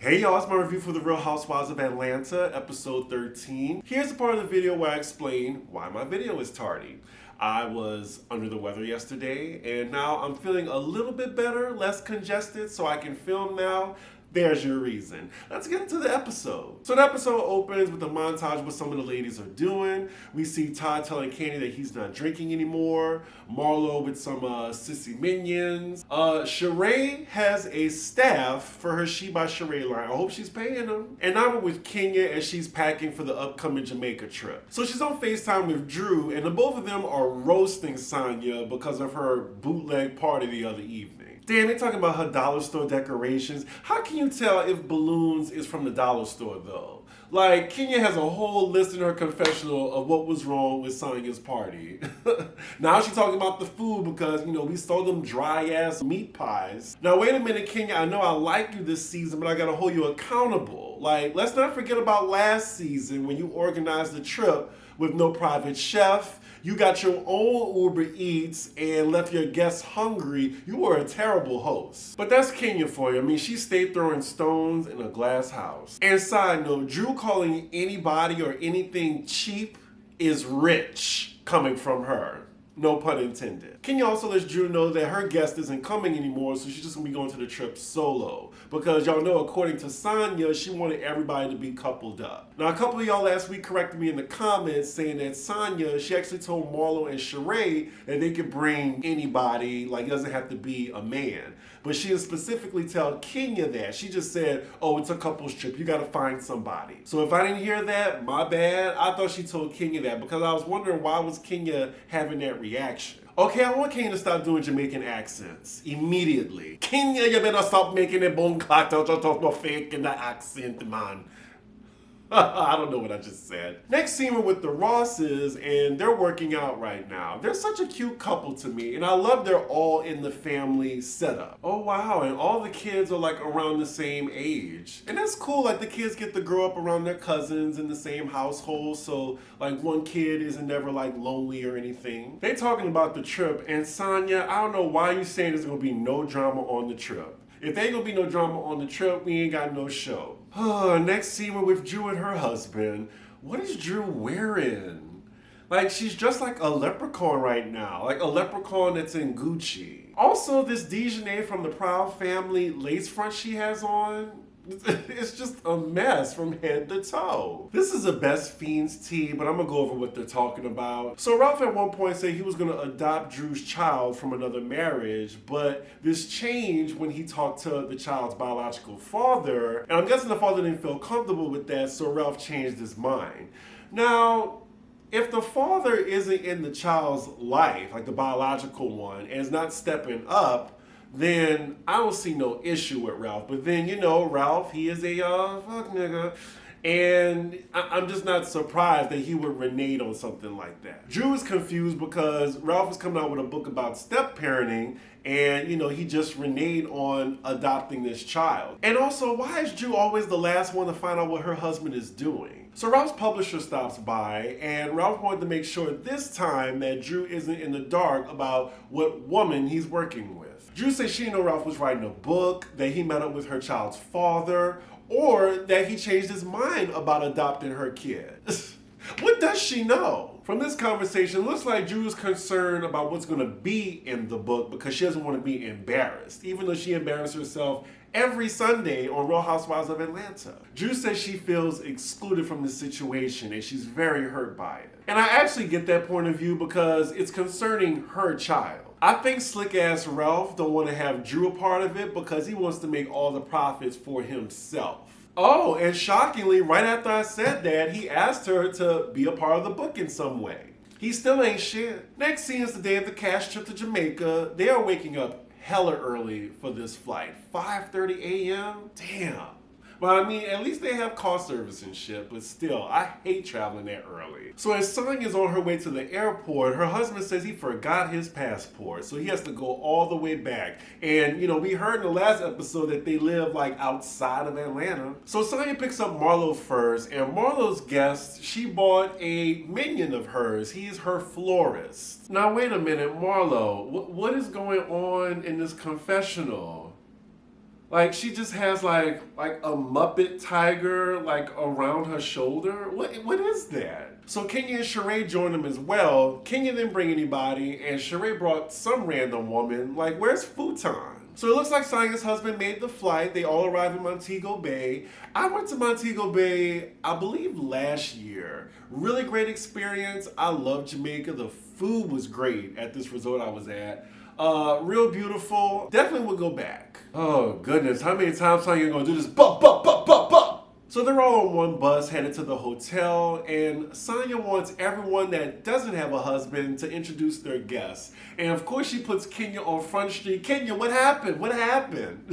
Hey y'all, it's my review for the Real Housewives of Atlanta, episode 13. Here's the part of the video where I explain why my video is tardy. I was under the weather yesterday, and now I'm feeling a little bit better, less congested, so I can film now. There's your reason. Let's get into the episode. So the episode opens with a montage of what some of the ladies are doing. We see Todd telling Candy that he's not drinking anymore. Marlo with some sissy minions. Sheree has a staff for her She by Sheree line. I hope she's paying them. And now we're with Kenya as she's packing for the upcoming Jamaica trip. So she's on FaceTime with Drew, and the both of them are roasting Sonya because of her bootleg party the other evening. Damn, they're talking about her dollar store decorations. How can you tell if balloons is from the dollar store though? Like, Kenya has a whole list in her confessional of what was wrong with Sonya's party. Now she's talking about the food because, we stole them dry ass meat pies. Now wait a minute, Kenya, I know I like you this season, but I gotta hold you accountable. Like, let's not forget about last season when you organized the trip with no private chef. You got your own Uber Eats and left your guests hungry. You were a terrible host. But that's Kenya for you. I mean, she stayed throwing stones in a glass house. And side note, Drew calling anybody or anything cheap is rich coming from her. No pun intended. Kenya also lets Drew know that her guest isn't coming anymore, so she's just gonna be going to the trip solo. Because y'all know, according to Sonya, she wanted everybody to be coupled up. Now, a couple of y'all last week corrected me in the comments saying that Sonya, she actually told Marlo and Sheree that they could bring anybody, like it doesn't have to be a man. But she didn't specifically tell Kenya that. She just said, oh, it's a couple's trip. You gotta find somebody. So if I didn't hear that, my bad. I thought she told Kenya that because I was wondering why was Kenya having that reaction. Okay, I want Kenya to stop doing Jamaican accents immediately. Kenya, you better stop making it bone clock out just no fake in the accent, man. I don't know what I just said. Next scene, we're with the Rosses, and they're working out right now. They're such a cute couple to me, and I love they're all in the family setup. Oh wow, and all the kids are like around the same age. And that's cool, like the kids get to grow up around their cousins in the same household, so like one kid isn't never like lonely or anything. They talking about the trip, and Sonya, I don't know why you saying there's gonna be no drama on the trip. If there ain't gonna be no drama on the trip, we ain't got no show. Next scene, we're with Drew and her husband. What is Drew wearing? Like, she's just like a leprechaun right now. Like a leprechaun that's in Gucci. Also, this Dijonais from the Proud Family lace front she has on, it's just a mess from head to toe. This is a Best Fiends tea, but I'm gonna go over what they're talking about. So Ralph at one point said he was gonna adopt Drew's child from another marriage, but this changed when he talked to the child's biological father, and I'm guessing the father didn't feel comfortable with that, so Ralph changed his mind. Now, if the father isn't in the child's life, like the biological one, and is not stepping up, then I don't see no issue with Ralph. But then, Ralph, he is a fuck nigga. And I'm just not surprised that he would renege on something like that. Drew is confused because Ralph is coming out with a book about step parenting, and he just reneged on adopting this child. And also, why is Drew always the last one to find out what her husband is doing? So Ralph's publisher stops by, and Ralph wanted to make sure this time that Drew isn't in the dark about what woman he's working with. Drew says she didn't know Ralph was writing a book, that he met up with her child's father, or that he changed his mind about adopting her kid. What does she know? From this conversation, it looks like Drew is concerned about what's going to be in the book because she doesn't want to be embarrassed, even though she embarrassed herself every Sunday on Real Housewives of Atlanta. Drew says she feels excluded from the situation and she's very hurt by it. And I actually get that point of view because it's concerning her child. I think slick-ass Ralph don't want to have Drew a part of it because he wants to make all the profits for himself. Oh, and shockingly, right after I said that, he asked her to be a part of the book in some way. He still ain't shit. Next scene is the day of the cash trip to Jamaica. They are waking up hella early for this flight. 5:30 a.m.? Damn. But I mean, at least they have car service and shit, but still, I hate traveling that early. So as Sonya's on her way to the airport, her husband says he forgot his passport, so he has to go all the way back. And, we heard in the last episode that they live, like, outside of Atlanta. So Sonya picks up Marlo first, and Marlo's guest, she bought a minion of hers. He is her florist. Now, wait a minute, Marlo, what is going on in this confessional? Like she just has like a Muppet tiger like around her shoulder. What is that? So Kenya and Sheree joined them as well. Kenya didn't bring anybody, and Sheree brought some random woman. Like, where's Futon? So it looks like Sanya's husband made the flight. They all arrived in Montego Bay. I went to Montego Bay, I believe, last year. Really great experience. I love Jamaica. The food was great at this resort I was at. Real beautiful. Definitely would go back. Oh, goodness. How many times are you going to do this? Bup. So they're all on one bus headed to the hotel, and Sanya wants everyone that doesn't have a husband to introduce their guests. And of course she puts Kenya on Front Street. Kenya, what happened? What happened?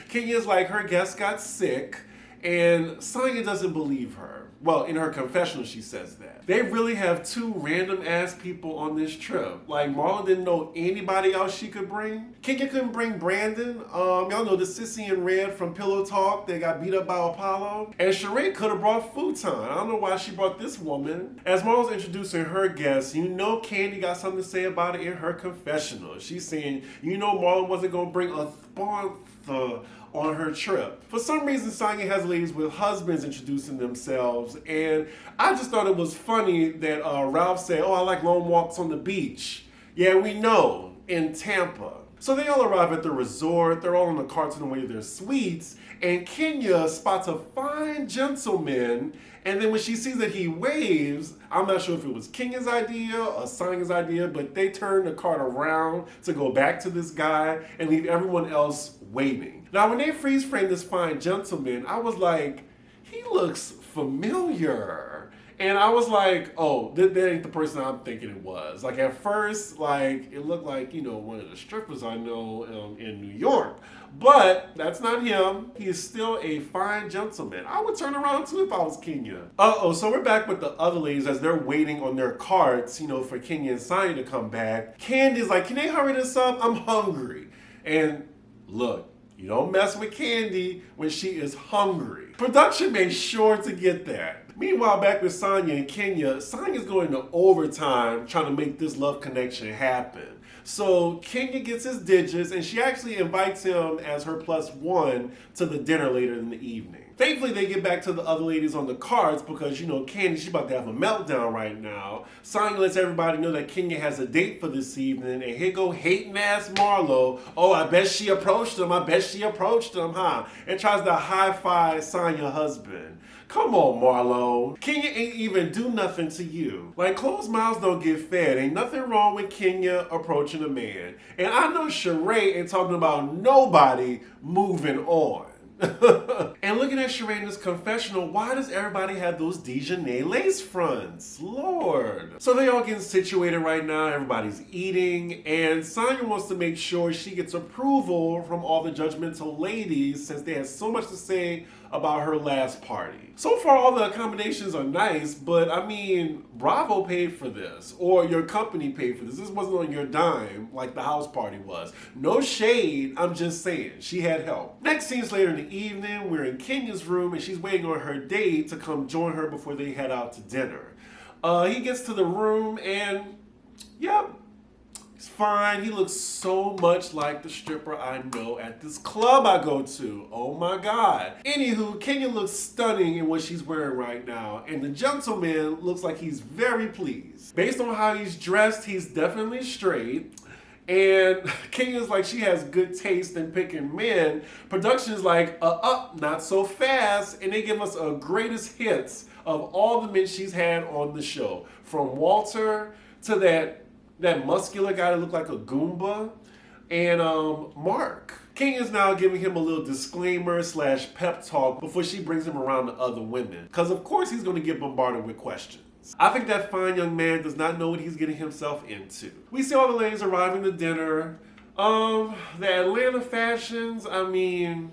Kenya's like, her guest got sick, and Sanya doesn't believe her. Well, in her confessional, she says that. They really have two random ass people on this trip. Like, Marlo didn't know anybody else she could bring. Kenya couldn't bring Brandon. Y'all know the sissy in red from Pillow Talk that got beat up by Apollo. And Sheree could have brought Futon. I don't know why she brought this woman. As Marlo's introducing her guests, you know Candy got something to say about it in her confessional. She's saying, you know Marlo wasn't going to bring a sponsor on her trip. For some reason, Sanya has ladies with husbands introducing themselves, and I just thought it was funny that Ralph said, oh, I like long walks on the beach. Yeah, we know, in Tampa. So they all arrive at the resort, they're all on the carts on the way to their suites, and Kenya spots a fine gentleman, and then when she sees that he waves, I'm not sure if it was Kenya's idea or Sanya's idea, but they turn the cart around to go back to this guy and leave everyone else waiting. Now, when they freeze frame this fine gentleman, I was like, he looks familiar. And I was like, oh, that ain't the person I'm thinking it was. Like, at first, like, it looked like, you know, one of the strippers I know in New York. But that's not him. He is still a fine gentleman. I would turn around, too, if I was Kenya. So we're back with the other ladies as they're waiting on their carts, you know, for Kenya and Sanya to come back. Candy's like, can they hurry this up? I'm hungry. And look, you don't mess with Candy when she is hungry. Production made sure to get that. Meanwhile, back with Sanya and Kenya, Sanya's going to overtime trying to make this love connection happen. So Kenya gets his digits, and she actually invites him as her +1 to the dinner later in the evening. Thankfully, they get back to the other ladies on the cards because, you know, Candy, she's about to have a meltdown right now. Sanya lets everybody know that Kenya has a date for this evening, and here go hating ass Marlo. Oh, I bet she approached him, huh? And tries to high-five Sanya's husband. Come on, Marlo. Kenya ain't even do nothing to you. Like, closed mouths don't get fed. Ain't nothing wrong with Kenya approaching a man. And I know Sheree ain't talking about nobody moving on. And looking at Sheree in this confessional, why does everybody have those Dijonais lace fronts? Lord. So they all getting situated right now, everybody's eating, and Sanya wants to make sure she gets approval from all the judgmental ladies since they had so much to say about her last party. So far, all the accommodations are nice, but I mean, Bravo paid for this, or your company paid for this. This wasn't on your dime like the house party was. No shade, I'm just saying, she had help. Next scene's later in the evening, we're in Kenya's room and she's waiting on her date to come join her before they head out to dinner. He gets to the room and, yep, he's fine. He looks so much like the stripper I know at this club I go to. Oh my God. Anywho, Kenya looks stunning in what she's wearing right now, and the gentleman looks like he's very pleased. Based on how he's dressed, he's definitely straight. And Kenya's like, she has good taste in picking men. Production's like, not so fast. And they give us a greatest hits of all the men she's had on the show. From Walter to that muscular guy that looked like a Goomba, and Mark. Kenya's now giving him a little disclaimer / pep talk before she brings him around to other women. Because of course he's going to get bombarded with questions. I think that fine young man does not know what he's getting himself into. We see all the ladies arriving to dinner. The Atlanta fashions, I mean,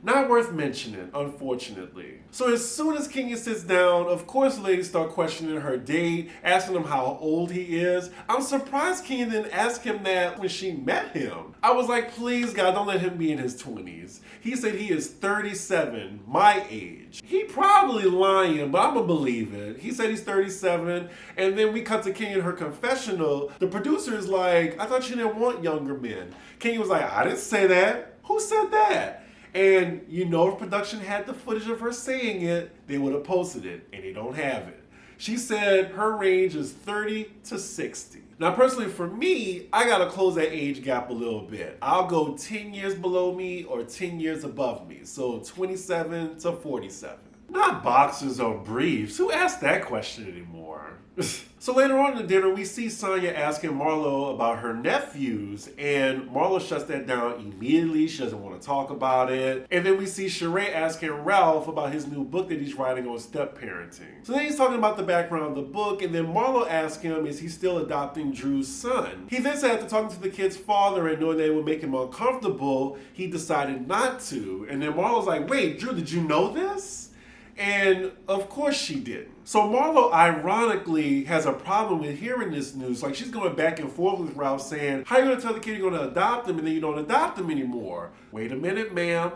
not worth mentioning, unfortunately. So as soon as Kenya sits down, of course the ladies start questioning her date, asking him how old he is. I'm surprised Kenya didn't ask him that when she met him. I was like, please God, don't let him be in his 20s. He said he is 37, my age. He probably lying, but I'm gonna believe it. He said he's 37, and then we cut to Kenya in her confessional. The producer is like, I thought you didn't want younger men. Kenya was like, I didn't say that. Who said that? And you know, if production had the footage of her saying it, they would have posted it, and they don't have it. She said her range is 30 to 60. Now, personally, for me, I gotta close that age gap a little bit. I'll go 10 years below me or 10 years above me. So 27 to 47. Not boxers or briefs. Who asked that question anymore? So later on in the dinner, we see Sonya asking Marlo about her nephews, and Marlo shuts that down immediately. She doesn't want to talk about it. And then we see Sheree asking Ralph about his new book that he's writing on step-parenting. So then he's talking about the background of the book, and then Marlo asks him, is he still adopting Drew's son? He then said after talking to the kid's father and knowing they would make him uncomfortable, he decided not to. And then Marlo's like, wait, Drew, did you know this? And of course she didn't. So Marlo ironically has a problem with hearing this news. Like, she's going back and forth with Ralph saying, how are you going to tell the kid you're going to adopt him and then you don't adopt him anymore? Wait a minute, ma'am.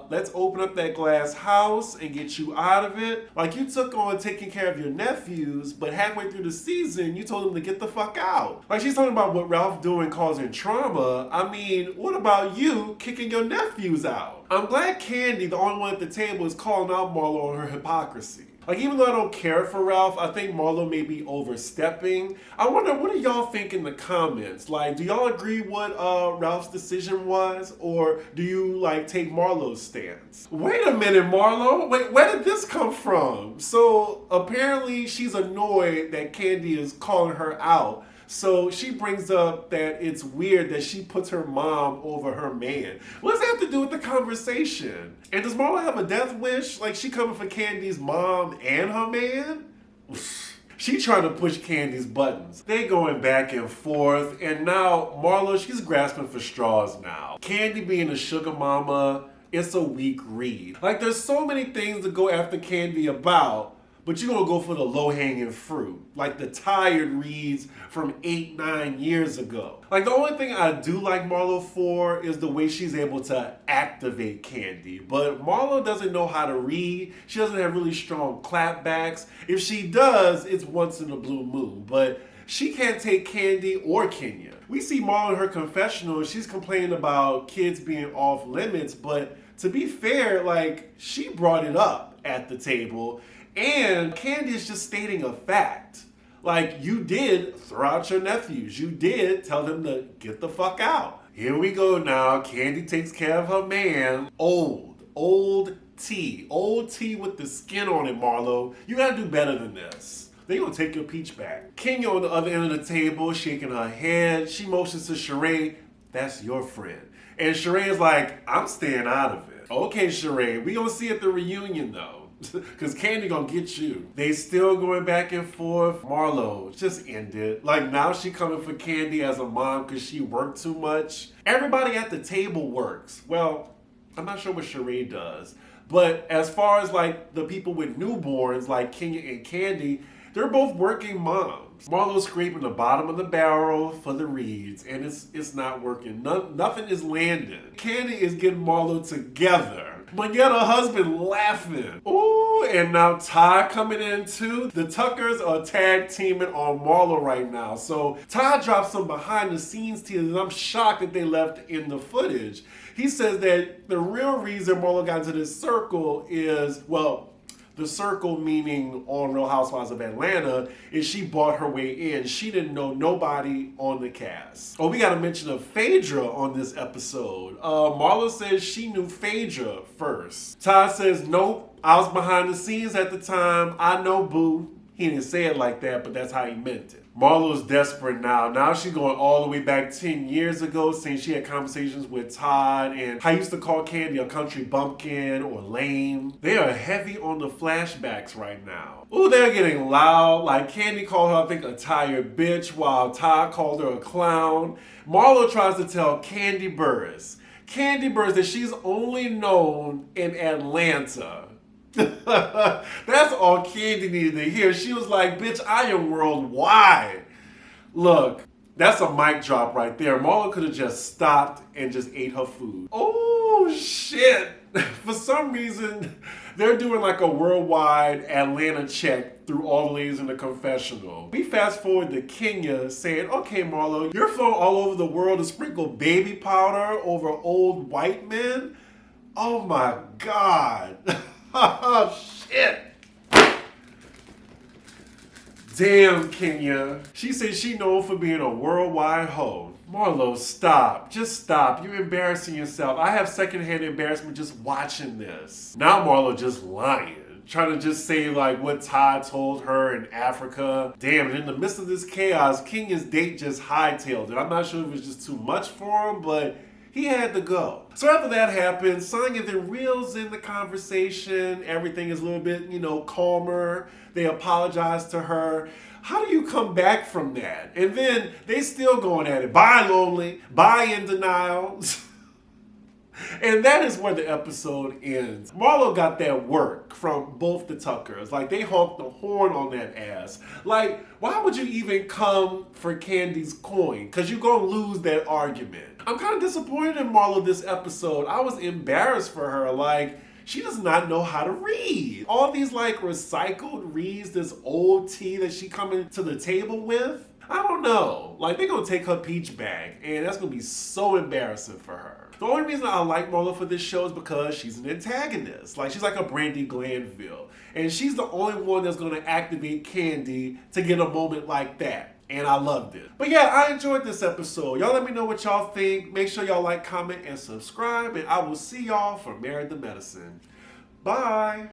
Let's open up that glass house and get you out of it. Like, you took on taking care of your nephews, but halfway through the season, you told them to get the fuck out. Like, she's talking about what Ralph doing causing trauma. I mean, what about you kicking your nephews out? I'm glad Candy, the only one at the table, is calling out Marlo on her hypocrisy. Like, even though I don't care for Ralph, I think Marlo may be overstepping. I wonder, what do y'all think in the comments? Like, do y'all agree what Ralph's decision was? Or do you, like, take Marlo's stance? Wait a minute, Marlo. Wait, where did this come from? So, apparently she's annoyed that Candy is calling her out. So she brings up that it's weird that she puts her mom over her man. What does that have to do with the conversation? And does Marlo have a death wish? Like, she coming for Candy's mom and her man? She trying to push Candy's buttons. They going back and forth, and now Marlo, she's grasping for straws now. Candy being a sugar mama, it's a weak read. Like, there's so many things to go after Candy about, but you're gonna go for the low-hanging fruit, like the tired reads from 8-9 years ago. Like, the only thing I do like Marlo for is the way she's able to activate Candy. But Marlo doesn't know how to read. She doesn't have really strong clapbacks. If she does, it's once in a blue moon. But she can't take Candy or Kenya. We see Marlo in her confessional, she's complaining about kids being off limits, but to be fair, like, she brought it up at the table. And Candy is just stating a fact. Like, you did throw out your nephews. You did tell them to get the fuck out. Here we go now. Candy takes care of her man. Old tea. Old tea with the skin on it, Marlo. You gotta do better than this. They gonna take your peach back. Kenya on the other end of the table, shaking her head. She motions to Sheree, that's your friend. And Sheree is like, I'm staying out of it. Okay, Sheree, we gonna see at the reunion though. Because Candy gonna get you. They still going back and forth. Marlo, just end it. Like, now she coming for Candy as a mom because she worked too much. Everybody at the table works. Well, I'm not sure what Sheree does. But as far as, like, the people with newborns, like Kenya and Candy, they're both working moms. Marlo's scraping the bottom of the barrel for the reads, and it's not working. Nothing is landing. Candy is getting Marlo together, but yet her husband laughing. Ooh, and now Ty coming in too. The Tuckers are tag teaming on Marlo right now. So Ty drops some behind the scenes teasers, and I'm shocked that they left in the footage. He says that the real reason Marlo got into this circle is, well, the circle meaning on Real Housewives of Atlanta, is she bought her way in. She didn't know nobody on the cast. Oh, we got to mention of Phaedra on this episode. Marlo says she knew Phaedra first. Ty says, nope, I was behind the scenes at the time. I know, boo. He didn't say it like that, but that's how he meant it. Marlo's desperate now. Now she's going all the way back 10 years ago, saying she had conversations with Todd and I used to call Candy a country bumpkin or lame. They are heavy on the flashbacks right now. Ooh, they're getting loud. Like, Candy called her, I think, a tired bitch, while Todd called her a clown. Marlo tries to tell Candy Burris that she's only known in Atlanta. That's all Candy needed to hear. She was like, bitch, I am worldwide. Look, that's a mic drop right there. Marlo could have just stopped and just ate her food. Oh, shit. For some reason, They're doing like a worldwide Atlanta check through all the ladies in the confessional. We fast forward to Kenya saying, okay, Marlo, you're flown all over the world to sprinkle baby powder over old white men? Oh my God. Oh shit. Damn, Kenya. She said she known for being a worldwide hoe. Marlo, stop. Just stop. You're embarrassing yourself. I have secondhand embarrassment just watching this. Now Marlo just lying. Trying to just say like what Todd told her in Africa. Damn, and in the midst of this chaos, Kenya's date just hightailed it. I'm not sure if it was just too much for him, but he had to go. So after that happened, Sonya then reels in the conversation. Everything is a little bit, calmer. They apologize to her. How do you come back from that? And then they still going at it. Bye, lonely. Bye, in denial. And that is where the episode ends. Marlo got that work from both the Tuckers. Like, they honked the horn on that ass. Like, why would you even come for Candy's coin? Because you're going to lose that argument. I'm kind of disappointed in Marlo this episode. I was embarrassed for her. Like, she does not know how to read. All these, like, recycled reads, this old tea that she coming to the table with. I don't know. Like, they're going to take her peach bag, and that's going to be so embarrassing for her. The only reason I like Marlo for this show is because she's an antagonist. Like, she's like a Brandy Glanville. And she's the only one that's going to activate Candy to get a moment like that. And I loved it. But yeah, I enjoyed this episode. Y'all let me know what y'all think. Make sure y'all like, comment, and subscribe. And I will see y'all for Married to Medicine. Bye.